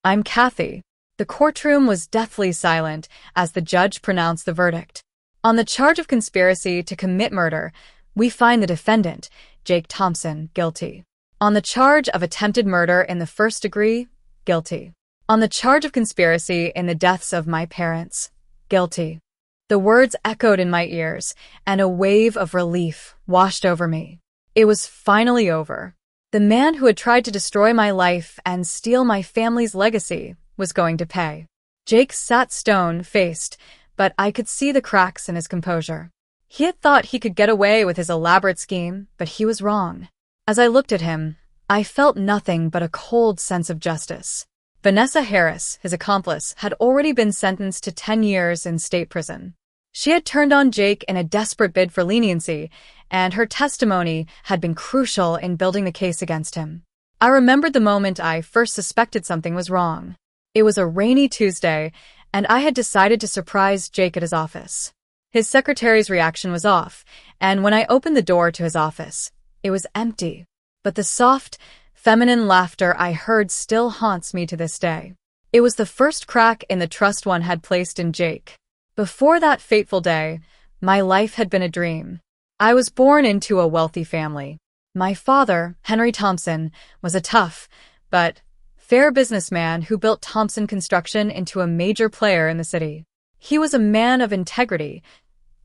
I'm Kathy. The courtroom was deathly silent as the judge pronounced the verdict. On the charge of conspiracy to commit murder, we find the defendant, Jake Thompson, guilty. On the charge of attempted murder in the first degree, guilty. On the charge of conspiracy in the deaths of my parents, guilty. The words echoed in my ears, and a wave of relief washed over me. It was finally over. The man who had tried to destroy my life and steal my family's legacy was going to pay. Jake sat stone-faced, but I could see the cracks in his composure. He had thought he could get away with his elaborate scheme, but he was wrong. As I looked at him, I felt nothing but a cold sense of justice. Vanessa Harris, his accomplice, had already been sentenced to 10 years in state prison. She had turned on Jake in a desperate bid for leniency, and her testimony had been crucial in building the case against him. I remembered the moment I first suspected something was wrong. It was a rainy Tuesday, and I had decided to surprise Jake at his office. His secretary's reaction was off, and when I opened the door to his office, it was empty. But the soft, feminine laughter I heard still haunts me to this day. It was the first crack in the trust one had placed in Jake. Before that fateful day, my life had been a dream. I was born into a wealthy family. My father, Henry Thompson, was a tough, but fair businessman who built Thompson Construction into a major player in the city. He was a man of integrity,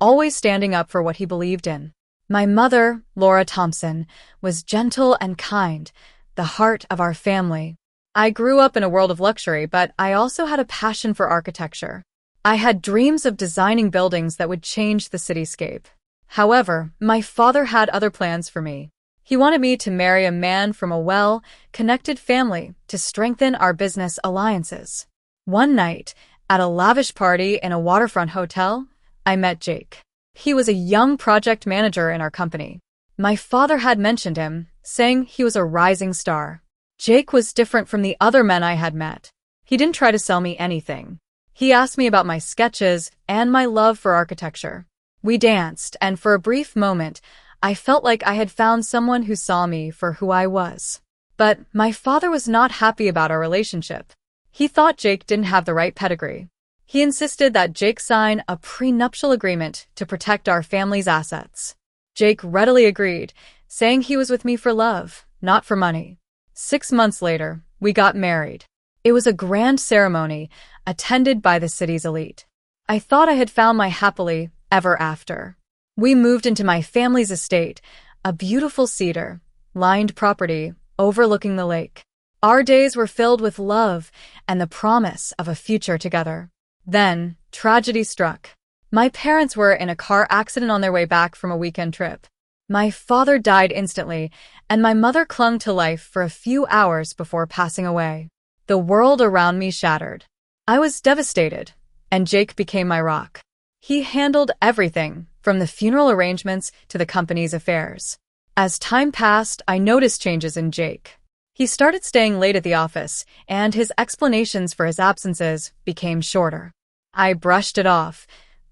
always standing up for what he believed in. My mother, Laura Thompson, was gentle and kind, the heart of our family. I grew up in a world of luxury, but I also had a passion for architecture. I had dreams of designing buildings that would change the cityscape. However, my father had other plans for me. He wanted me to marry a man from a well-connected family to strengthen our business alliances. One night, at a lavish party in a waterfront hotel, I met Jake. He was a young project manager in our company. My father had mentioned him, saying he was a rising star. Jake was different from the other men I had met. He didn't try to sell me anything. He asked me about my sketches and my love for architecture. We danced, and for a brief moment, I felt like I had found someone who saw me for who I was. But my father was not happy about our relationship. He thought Jake didn't have the right pedigree. He insisted that Jake sign a prenuptial agreement to protect our family's assets. Jake readily agreed, saying he was with me for love, not for money. 6 months later, we got married. It was a grand ceremony, attended by the city's elite. I thought I had found my happily ever after. We moved into my family's estate, a beautiful cedar-lined property overlooking the lake. Our days were filled with love and the promise of a future together. Then, tragedy struck. My parents were in a car accident on their way back from a weekend trip. My father died instantly, and my mother clung to life for a few hours before passing away. The world around me shattered. I was devastated, and Jake became my rock. He handled everything, from the funeral arrangements to the company's affairs. As time passed, I noticed changes in Jake. He started staying late at the office, and his explanations for his absences became shorter. I brushed it off,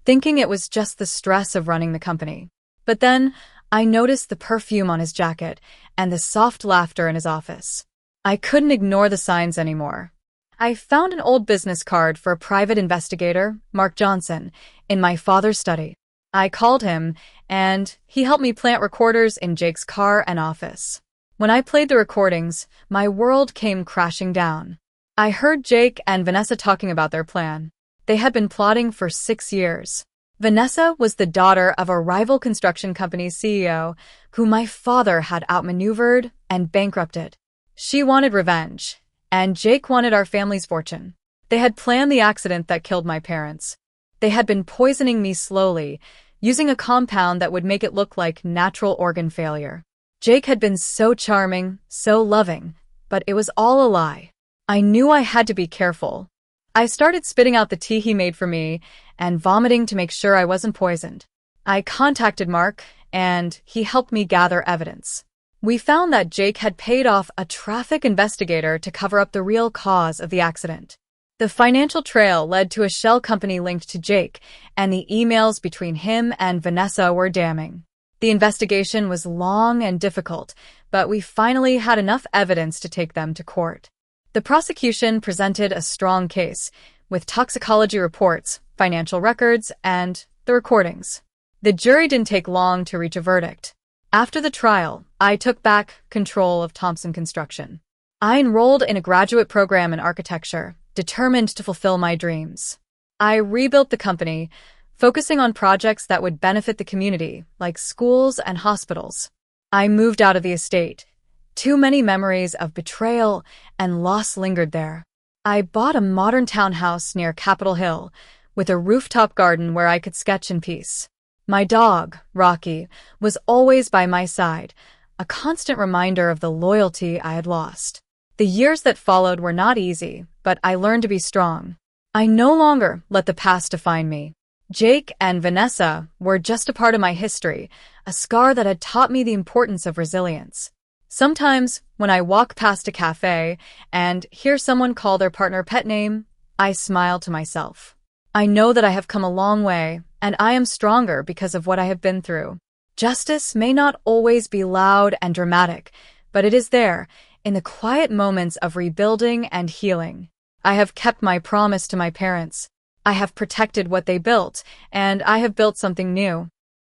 thinking it was just the stress of running the company. But then, I noticed the perfume on his jacket and the soft laughter in his office. I couldn't ignore the signs anymore. I found an old business card for a private investigator, Mark Johnson, in my father's study. I called him, and he helped me plant recorders in Jake's car and office. When I played the recordings, my world came crashing down. I heard Jake and Vanessa talking about their plan. They had been plotting for 6 years. Vanessa was the daughter of a rival construction company's CEO, who my father had outmaneuvered and bankrupted. She wanted revenge, and Jake wanted our family's fortune. They had planned the accident that killed my parents. They had been poisoning me slowly, using a compound that would make it look like natural organ failure. Jake had been so charming, so loving, but it was all a lie. I knew I had to be careful. I started spitting out the tea he made for me and vomiting to make sure I wasn't poisoned. I contacted Mark, and he helped me gather evidence. We found that Jake had paid off a traffic investigator to cover up the real cause of the accident. The financial trail led to a shell company linked to Jake, and the emails between him and Vanessa were damning. The investigation was long and difficult, but we finally had enough evidence to take them to court. The prosecution presented a strong case, with toxicology reports, financial records, and the recordings. The jury didn't take long to reach a verdict. After the trial, I took back control of Thompson Construction. I enrolled in a graduate program in architecture, determined to fulfill my dreams. I rebuilt the company, focusing on projects that would benefit the community, like schools and hospitals. I moved out of the estate. Too many memories of betrayal and loss lingered there. I bought a modern townhouse near Capitol Hill, with a rooftop garden where I could sketch in peace. My dog, Rocky, was always by my side, a constant reminder of the loyalty I had lost. The years that followed were not easy, but I learned to be strong. I no longer let the past define me. Jake and Vanessa were just a part of my history, a scar that had taught me the importance of resilience. Sometimes, when I walk past a cafe and hear someone call their partner pet name, I smile to myself. I know that I have come a long way, and I am stronger because of what I have been through. Justice may not always be loud and dramatic, but it is there, in the quiet moments of rebuilding and healing. I have kept my promise to my parents. I have protected what they built, and I have built something new.